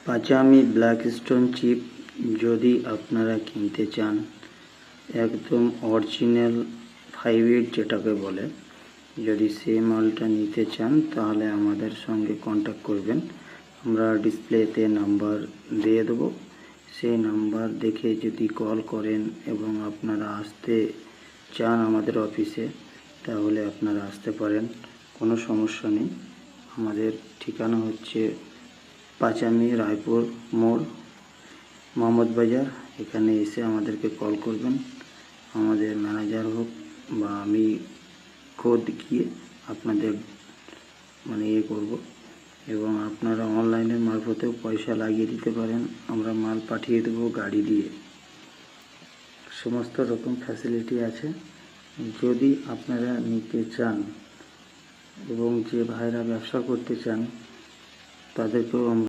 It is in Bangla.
পাঁচামি ব্ল্যাক স্টোন চিপ যদি আপনারা কিনতে চান, একদম অরিজিনাল 5-8 যেটাকে বলে, যদি সেই মালটা নিতে চান তাহলে আমাদের সঙ্গে কন্ট্যাক্ট করবেন। আমরা ডিসপ্লেতে নাম্বার দিয়ে দেবো, সেই নাম্বার দেখে যদি কল করেন এবং আপনারা আসতে চান আমাদের অফিসে, তাহলে আপনারা আসতে পারেন, কোনো সমস্যা নেই। আমাদের ঠিকানা হচ্ছে পাঁচামি রায়পুর মোড়, মোহাম্মদ বাজার। এখানে এসে আমাদেরকে কল করবেন, আমাদের ম্যানেজার হোক বা আমি খোদ গিয়ে আপনাদের করব। এবং আপনারা অনলাইনের মারফতেও পয়সা লাগিয়ে দিতে পারেন, আমরা মাল পাঠিয়ে দেবো গাড়ি দিয়ে। সমস্ত রকম ফ্যাসিলিটি আছে। যদি আপনারা নিতে চান এবং যে ভাইরা ব্যবসা করতে চান তাদেরকেও আমরা